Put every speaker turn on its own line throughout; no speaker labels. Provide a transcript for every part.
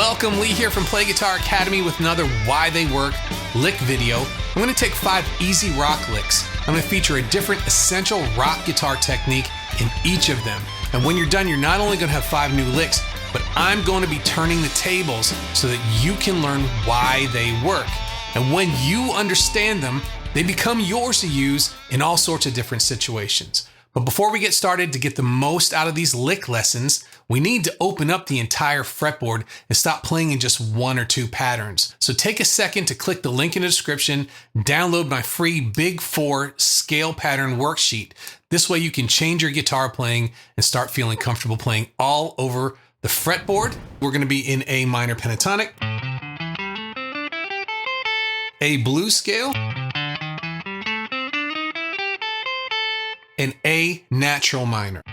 Welcome, Lee here from Play Guitar Academy with another Why They Work lick video. I'm going to take 5 easy rock licks. I'm going to feature a different essential rock guitar technique in each of them. And when you're done, you're not only going to have 5 new licks, but I'm going to be turning the tables so that you can learn why they work. And when you understand them, they become yours to use in all sorts of different situations. But before we get started, to get the most out of these lick lessons, we need to open up the entire fretboard and stop playing in just 1 or 2 patterns. So take a second to click the link in the description, download my free Big 4 scale pattern worksheet. This way you can change your guitar playing and start feeling comfortable playing all over the fretboard. We're going to be in A minor pentatonic, A blues scale, and A natural minor.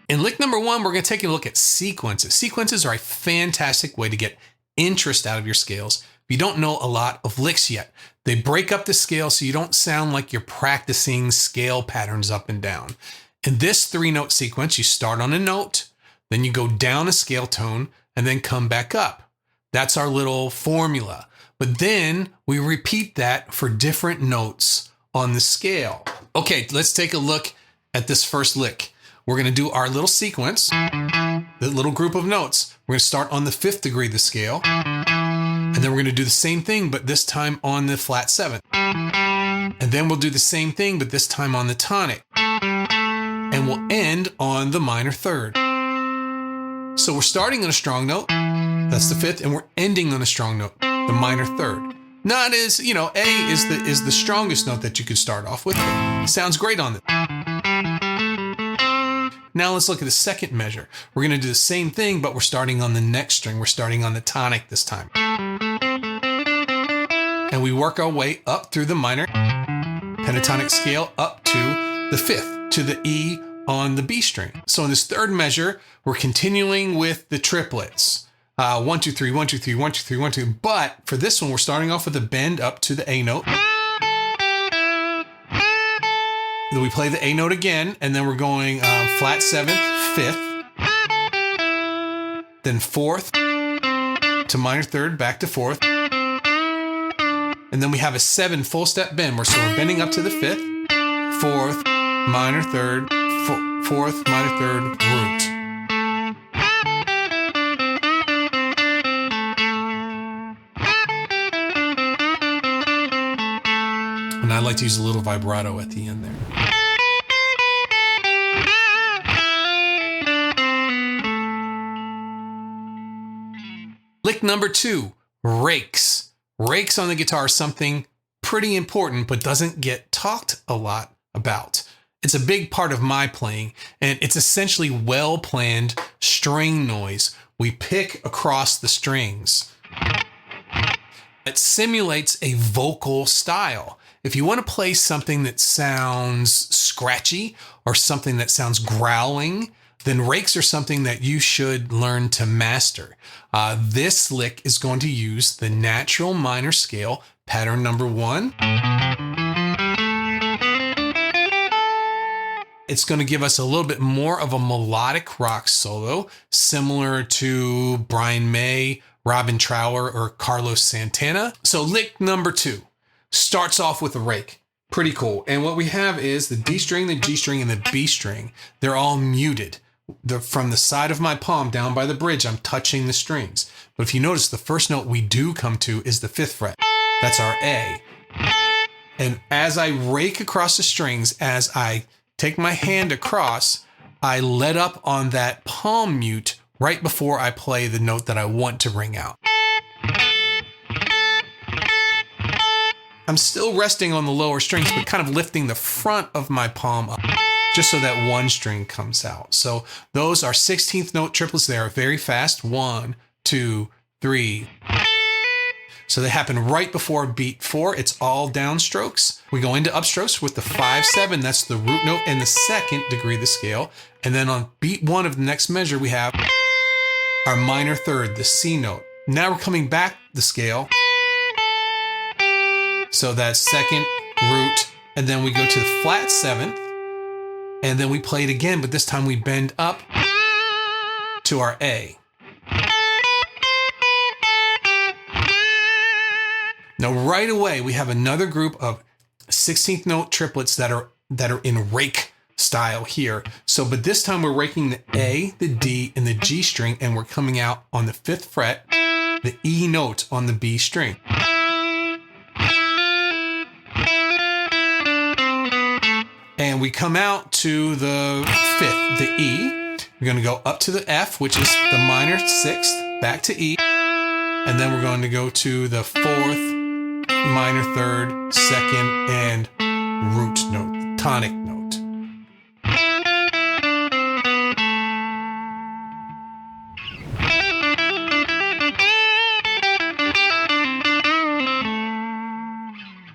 In lick number 1, we're going to take a look at sequences. Sequences are a fantastic way to get interest out of your scales if you don't know a lot of licks yet. They break up the scale so you don't sound like you're practicing scale patterns up and down. In this 3-note sequence, you start on a note, then you go down a scale tone, and then come back up. That's our little formula. But then we repeat that for different notes on the scale. Okay, let's take a look at this first lick. We're going to do our little sequence, the little group of notes. We're going to start on the 5th degree of the scale, and then we're going to do the same thing, but this time on the flat 7th. And then we'll do the same thing, but this time on the tonic. And we'll end on the minor 3rd. So we're starting on a strong note, that's the 5th, and we're ending on a strong note, the minor 3rd. Not as, A is the strongest note that you could start off with. Sounds great on it. Now let's look at the second measure. We're going to do the same thing, but we're starting on the next string. We're starting on the tonic this time. And we work our way up through the minor pentatonic scale up to the 5th, to the E on the B string. So in this third measure, we're continuing with the triplets. 1, 2, 3, 1, 2, 3, 1, 2, 3, 1, 2. But for this one, we're starting off with a bend up to the A note. Then we play the A note again, and then we're going flat 7th, 5th, then 4th to minor 3rd, back to 4th, and then we have a 7 full step bend. So we're bending up to the 5th, 4th, minor 3rd, 4th, minor 3rd, root. And I like to use a little vibrato at the end there. Lick number 2, rakes. Rakes on the guitar are something pretty important, but doesn't get talked a lot about. It's a big part of my playing, and it's essentially well-planned string noise. We pick across the strings. It simulates a vocal style. If you want to play something that sounds scratchy or something that sounds growling, then rakes are something that you should learn to master. This lick is going to use the natural minor scale, pattern number 1. It's going to give us a little bit more of a melodic rock solo, similar to Brian May, Robin Trower, or Carlos Santana. So lick number 2 starts off with a rake. Pretty cool. And what we have is the D string, the G string, and the B string. They're all muted. From the side of my palm down by the bridge, I'm touching the strings. But if you notice, the first note we do come to is the 5th fret. That's our A. And as I rake across the strings, as I take my hand across, I let up on that palm mute right before I play the note that I want to ring out. I'm still resting on the lower strings, but kind of lifting the front of my palm up, just so that one string comes out. So those are 16th note triplets. They are very fast. 1, 2, 3. So they happen right before beat 4. It's all downstrokes. We go into upstrokes with the 5, 7. That's the root note in the 2nd degree of the scale. And then on beat 1 of the next measure, we have our minor third, the C note. Now we're coming back the scale. So that's second, root, and then we go to the flat seventh, and then we play it again, but this time we bend up to our A. Now right away, we have another group of 16th note triplets that are in rake style here. So, but this time we're raking the A, the D, and the G string, and we're coming out on the 5th fret, the E note on the B string. And we come out to the 5th, the E. We're going to go up to the F, which is the minor 6th, back to E. And then we're going to go to the 4th, minor 3rd, 2nd, and root note, tonic note.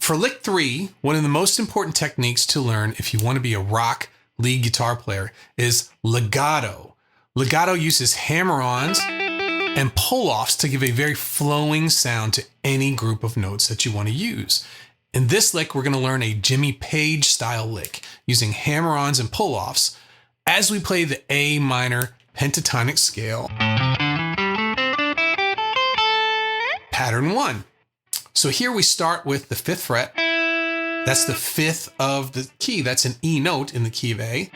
For lick 3, one of the most important techniques to learn if you want to be a rock lead guitar player is legato. Legato uses hammer-ons and pull-offs to give a very flowing sound to any group of notes that you want to use. In this lick, we're going to learn a Jimmy Page style lick using hammer-ons and pull-offs as we play the A minor pentatonic scale. Pattern 1. So here we start with the 5th fret. That's the 5th of the key. That's an E note in the key of A.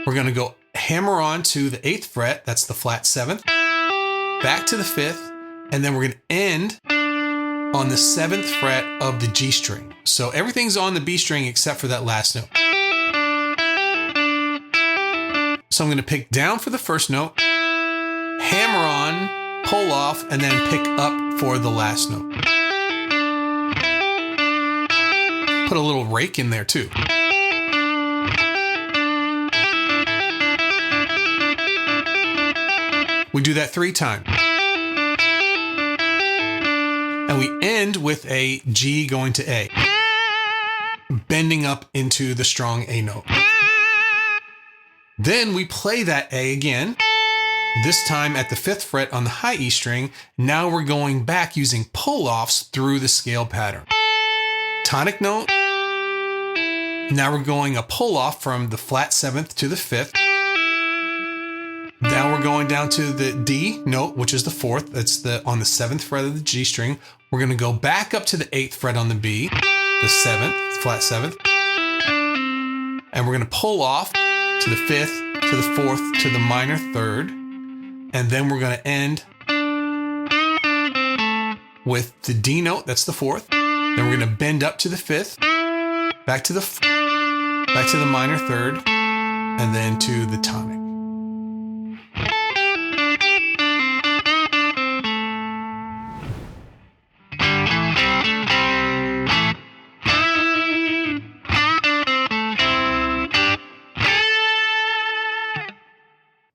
We're going to go hammer on to the 8th fret. That's the flat 7th. Back to the 5th. And then we're going to end on the 7th fret of the G string. So everything's on the B string except for that last note. So I'm going to pick down for the first note, hammer on, pull off, and then pick up for the last note. Put a little rake in there too. We do that 3 times. And we end with a G going to A, bending up into the strong A note. Then we play that A again, this time at the 5th fret on the high E string. Now we're going back using pull-offs through the scale pattern. Tonic note. Now we're going a pull-off from the flat 7th to the 5th. Now we're going down to the D note, which is the 4th. That's on the 7th fret of the G string. We're going to go back up to the 8th fret on the B, the 7th, flat 7th. And we're going to pull off to the 5th, to the 4th, to the minor 3rd. And then we're going to end with the D note, that's the 4th. Then we're going to bend up to the 5th, back to the minor 3rd, and then to the tonic.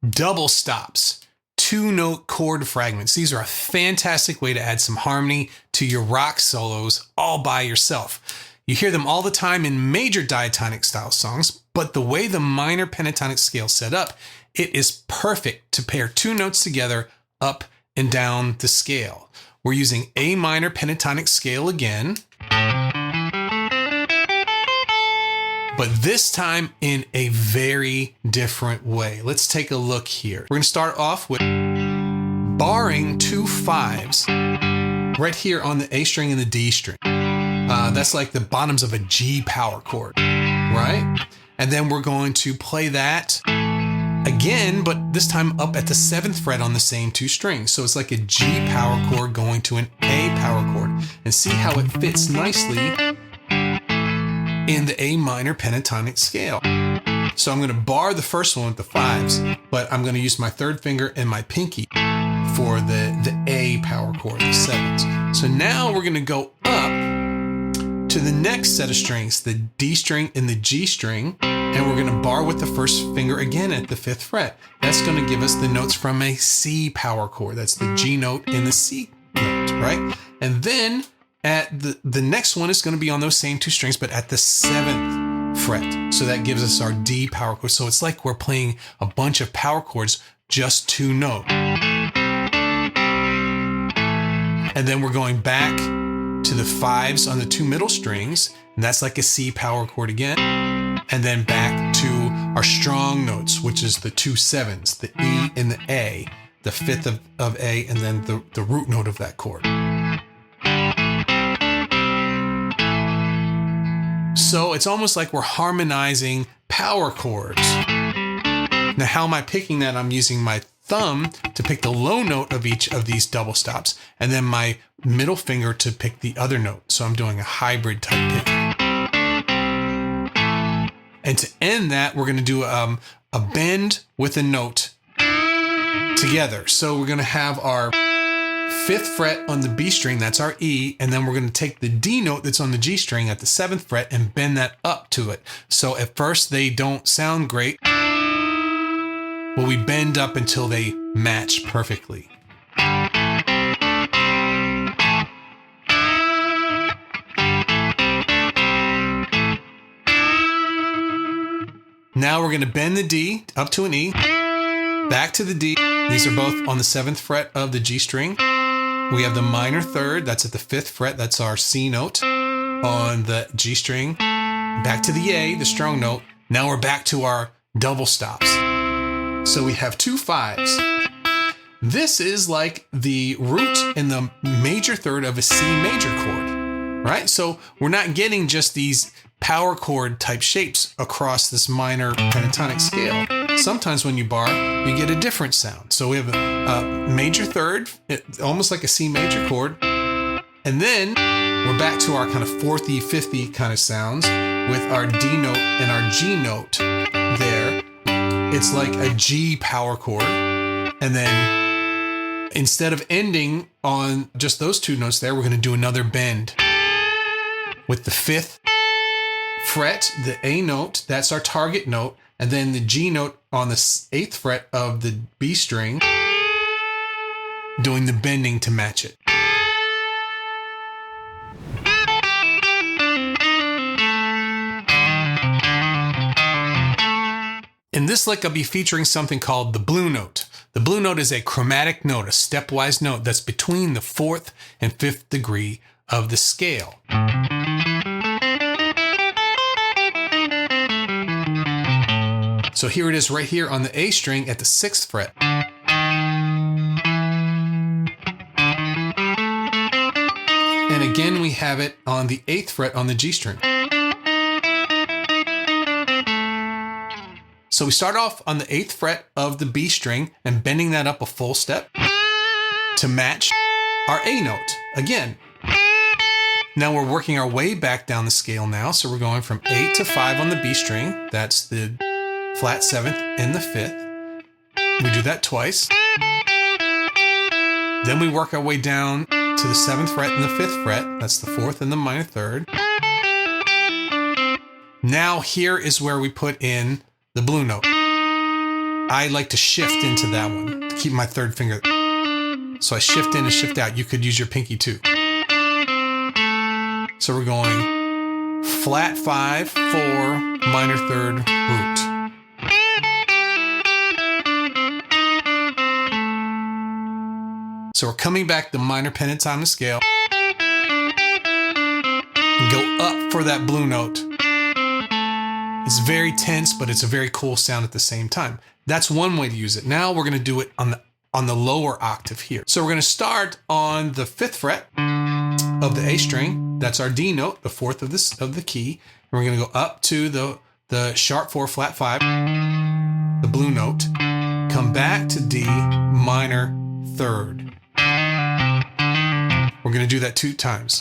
Double stops, 2-note chord fragments. These are a fantastic way to add some harmony to your rock solos all by yourself. You hear them all the time in major diatonic style songs, but the way the minor pentatonic scale is set up, it is perfect to pair 2 notes together up and down the scale. We're using A minor pentatonic scale again, but this time in a very different way. Let's take a look here. We're going to start off with barring 2 5s right here on the A string and the D string. That's like the bottoms of a G power chord, right? And then we're going to play that again, but this time up at the 7th fret on the same 2 strings. So it's like a G power chord going to an A power chord. And see how it fits nicely in the A minor pentatonic scale. So I'm going to bar the first one with the 5s, but I'm going to use my 3rd finger and my pinky for the A power chord, the 7s. So now we're going to go up to the next set of strings, the D string and the G string, and we're going to bar with the first finger again at the 5th fret. That's going to give us the notes from a C power chord. That's the G note and the C note, right? And then at the next one is going to be on those same 2 strings, but at the 7th fret. So that gives us our D power chord. So it's like we're playing a bunch of power chords, just 2 notes. And then we're going back to the 5s on the 2 middle strings, and that's like a C power chord again. And then back to our strong notes, which is the 2 7s, the E and the A, the 5th of A, and then the root note of that chord. So it's almost like we're harmonizing power chords. Now, how am I picking that? I'm using my thumb to pick the low note of each of these double stops, and then my middle finger to pick the other note. So I'm doing a hybrid type pick. And to end that, we're going to do a bend with a note together. So we're going to have our 5th fret on the B string, that's our E, and then we're going to take the D note that's on the G string at the 7th fret and bend that up to it. So at first they don't sound great, but we bend up until they match perfectly. Now we're going to bend the D up to an E, back to the D. These are both on the 7th fret of the G string. We have the minor 3rd, that's at the 5th fret, that's our C note on the G string. Back to the A, the strong note. Now we're back to our double stops. So we have 2 5s. This is like the root in the major 3rd of a C major chord, right? So we're not getting just these power chord type shapes across this minor pentatonic scale. Sometimes when you bar, you get a different sound. So we have a major 3rd, almost like a C major chord. And then we're back to our kind of 4th-y, 5th-y kind of sounds with our D note and our G note there. It's like a G power chord. And then instead of ending on just those 2 notes there, we're going to do another bend with the 5th fret, the A note, that's our target note, and then the G note on the 8th fret of the B string, doing the bending to match it. In this lick, I'll be featuring something called the blue note. The blue note is a chromatic note, a stepwise note that's between the 4th and 5th degree of the scale. So here it is right here on the A string at the 6th fret. And again, we have it on the 8th fret on the G string. So we start off on the 8th fret of the B string and bending that up a full step to match our A note again. Now we're working our way back down the scale now. So we're going from 8 to 5 on the B string. That's the flat 7th and the 5th. We do that twice. Then we work our way down to the 7th fret and the 5th fret. That's the 4th and the minor 3rd. Now here is where we put in the blue note. I like to shift into that one to keep my 3rd finger. So I shift in and shift out. You could use your pinky too. So we're going flat 5, 4, minor 3rd, root. So we're coming back the minor pentatonic scale. And go up for that blue note. It's very tense, but it's a very cool sound at the same time. That's one way to use it. Now we're going to do it on the lower octave here. So we're going to start on the 5th fret of the A string. That's our D note, the 4th of the key. And we're going to go up to the sharp 4, flat 5, the blue note. Come back to D, minor 3rd. We're going to do that 2 times.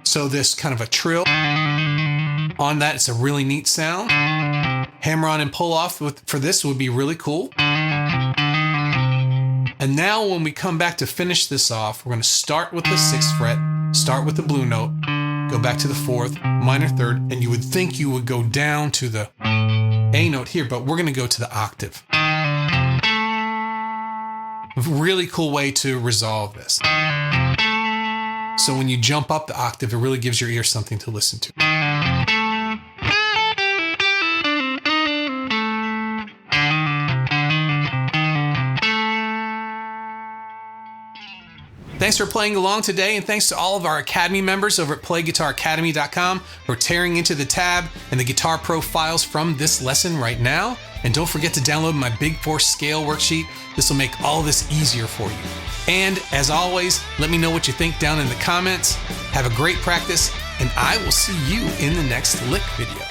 So this kind of a trill on that, it's a really neat sound. Hammer on and pull off for this would be really cool. And now when we come back to finish this off, we're going to start with the 6th fret, start with the blue note, go back to the 4th, minor 3rd, and you would think you would go down to the A note here, but we're going to go to the octave. A really cool way to resolve this. So when you jump up the octave, it really gives your ear something to listen to. Thanks for playing along today, and thanks to all of our Academy members over at PlayGuitarAcademy.com for tearing into the tab and the Guitar Pro files from this lesson right now. And don't forget to download my Big 4 scale worksheet. This will make all this easier for you. And as always, let me know what you think down in the comments. Have a great practice, and I will see you in the next lick video.